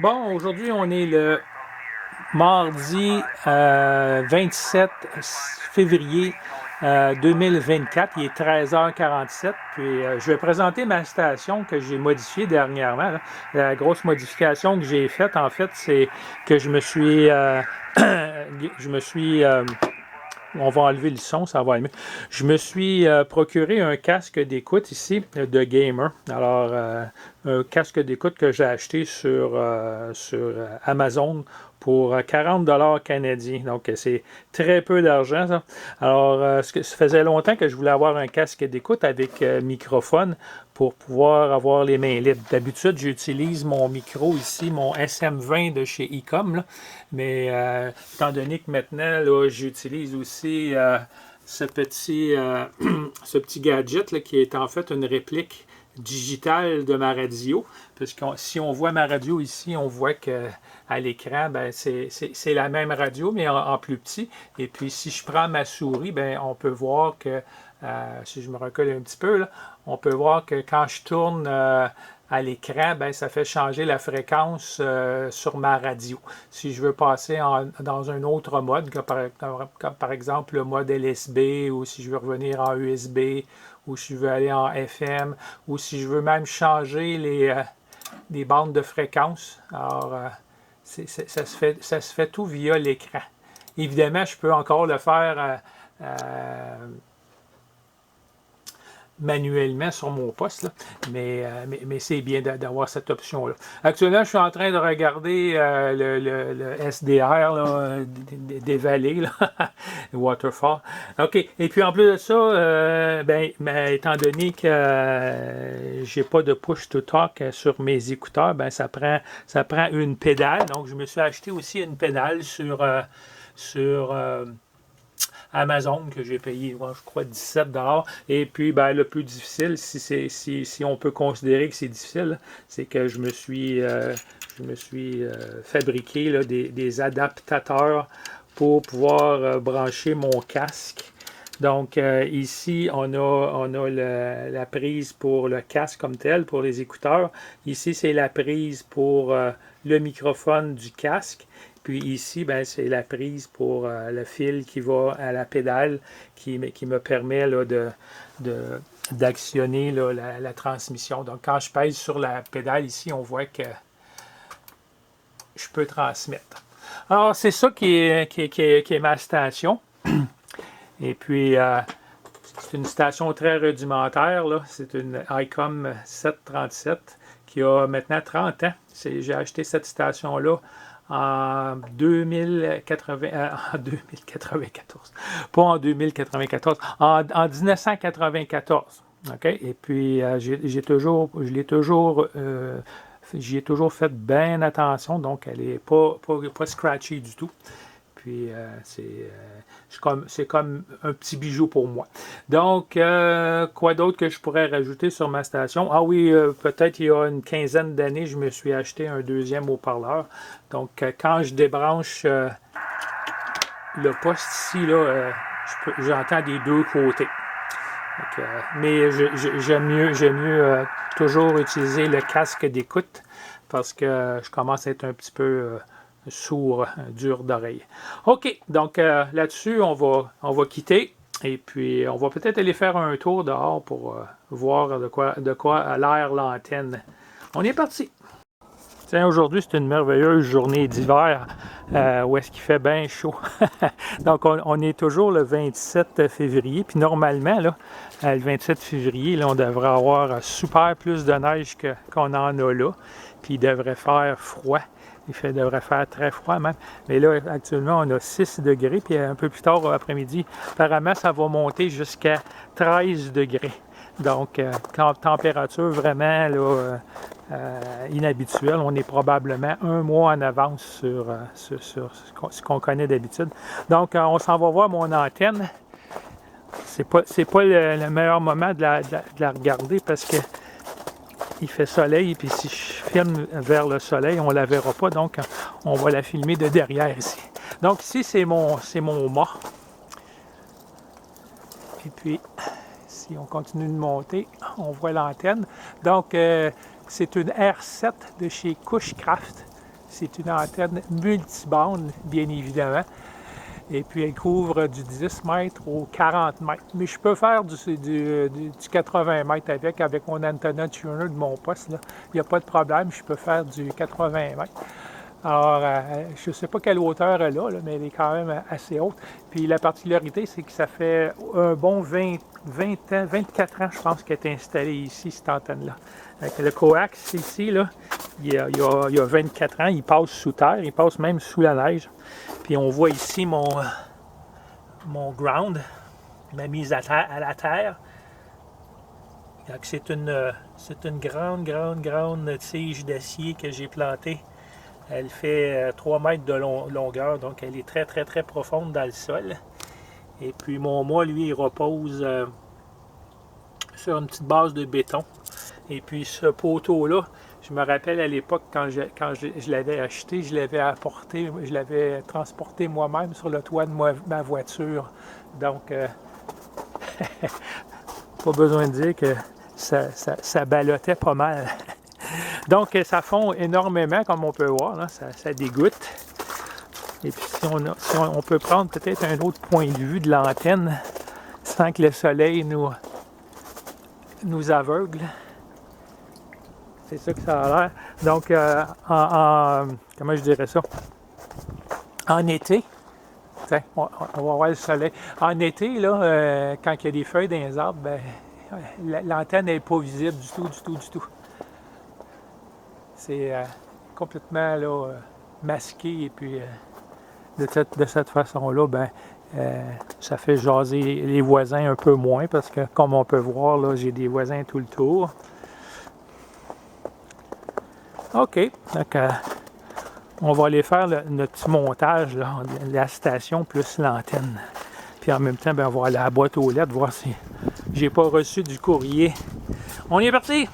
Bon, aujourd'hui, on est le mardi 27 février 2024. Il est 13h47. Puis, je vais présenter ma station que j'ai modifiée dernièrement, là. La grosse modification que j'ai faite, en fait, c'est que je me suis... on va enlever le son, ça va aller mieux. Je me suis procuré un casque d'écoute ici de gamer. Alors, un casque d'écoute que j'ai acheté sur Amazon pour 40 $ canadiens. Donc, c'est très peu d'argent, ça. Alors, ça faisait longtemps que je voulais avoir un casque d'écoute avec microphone pour pouvoir avoir les mains libres. D'habitude, j'utilise mon micro ici, mon SM20 de chez Ecom, là. Mais étant donné que maintenant, là, j'utilise aussi ce petit gadget là, qui est en fait une réplique digitale de ma radio. Parce que si on voit ma radio ici, on voit que à l'écran, ben, c'est la même radio, mais en plus petit. Et puis, si je prends ma souris, ben, on peut voir que, si je me recule un petit peu, là, on peut voir que quand je tourne à l'écran, ben, ça fait changer la fréquence sur ma radio. Si je veux passer dans un autre mode, comme par exemple le mode LSB, ou si je veux revenir en USB, ou si je veux aller en FM, ou si je veux même changer les bandes de fréquence. Alors, ça se fait tout via l'écran. Évidemment, je peux encore le faire manuellement sur mon poste, là. Mais c'est bien d'avoir cette option-là. Actuellement, je suis en train de regarder le SDR là, des vallées, là, Waterfall. OK. Et puis en plus de ça, étant donné que j'ai pas de push-to-talk sur mes écouteurs, ben, ça prend une pédale. Donc, je me suis acheté aussi une pédale sur Amazon que j'ai payé, je crois, 17 $. Et puis, ben, le plus difficile, si on peut considérer que c'est difficile, c'est que je me suis fabriqué là, des adaptateurs pour pouvoir brancher mon casque. Donc, ici, on a la prise pour le casque comme tel, pour les écouteurs. Ici, c'est la prise pour le microphone du casque. Puis ici, ben, c'est la prise pour le fil qui va à la pédale qui me permet là, d'actionner là, la transmission. Donc, quand je pèse sur la pédale ici, on voit que je peux transmettre. Alors, c'est ça qui est ma station. Et puis, c'est une station très rudimentaire, là. C'est une ICOM 737 qui a maintenant 30 ans. J'ai acheté cette station-là en 2094. Pas en 2094, en 1994. OK? Et puis, j'y ai toujours fait bien attention, donc elle n'est pas scratchy du tout. Puis, c'est comme un petit bijou pour moi. Donc, quoi d'autre que je pourrais rajouter sur ma station? Ah oui, peut-être il y a une quinzaine d'années, je me suis acheté un deuxième haut-parleur. Donc, quand je débranche le poste ici, là, j'entends des deux côtés. Donc, mais j'aime mieux toujours utiliser le casque d'écoute parce que je commence à être un petit peu sourd, dur d'oreille. OK, donc là-dessus, on va quitter et puis on va peut-être aller faire un tour dehors pour voir de quoi a l'air l'antenne. On est parti! Tiens, aujourd'hui, c'est une merveilleuse journée d'hiver où est-ce qu'il fait bien chaud. Donc, on est toujours le 27 février. Puis normalement, là, le 27 février, là, on devrait avoir super plus de neige qu'on en a là. Puis il devrait faire froid. Devrait faire très froid même. Mais là, actuellement, on a 6 degrés. Puis un peu plus tard après-midi, apparemment, ça va monter jusqu'à 13 degrés. Donc, température vraiment là, inhabituelle. On est probablement un mois en avance sur ce qu'on connaît d'habitude. Donc, on s'en va voir mon antenne. C'est pas le meilleur moment de la regarder parce que il fait soleil, puis si je filme vers le soleil, on ne la verra pas, donc on va la filmer de derrière ici. Donc ici, c'est mon mât. Et puis, si on continue de monter, on voit l'antenne. Donc, c'est une R7 de chez Cushcraft. C'est une antenne multibande, bien évidemment. Et puis, elle couvre du 10 mètres au 40 mètres. Mais je peux faire du 80 mètres avec mon antenna tuner de mon poste. Là. Il n'y a pas de problème, je peux faire du 80 mètres. Alors, je ne sais pas quelle hauteur elle a, là, mais elle est quand même assez haute. Puis la particularité, c'est que ça fait un bon 20 ans, 24 ans, je pense, qu'elle est installée ici, cette antenne-là. Avec le coax ici, là, il y a 24 ans, il passe sous terre, il passe même sous la neige. Puis on voit ici mon ground, ma mise à la terre. C'est une grande tige d'acier que j'ai plantée. Elle fait 3 mètres de longueur, donc elle est très profonde dans le sol. Et puis mon mât, lui, il repose sur une petite base de béton. Et puis ce poteau-là, je me rappelle à l'époque, quand je l'avais acheté, je l'avais transporté moi-même sur le toit de ma voiture. Donc, pas besoin de dire que ça ballottait pas mal. Donc, ça fond énormément, comme on peut voir, là, ça dégoûte. Et puis, si on peut prendre peut-être un autre point de vue de l'antenne, sans que le soleil nous aveugle. C'est ça que ça a l'air. Donc, comment je dirais ça? En été, on va voir le soleil. En été, là, quand il y a des feuilles dans les arbres, ben, l'antenne n'est pas visible du tout. C'est complètement là, masqué et puis de cette façon-là, ben, ça fait jaser les voisins un peu moins parce que comme on peut voir, là, j'ai des voisins tout le tour. OK, donc on va aller faire notre petit montage là, de la station plus l'antenne. Puis en même temps, ben, on va aller à la boîte aux lettres voir si j'ai pas reçu du courrier. On est parti!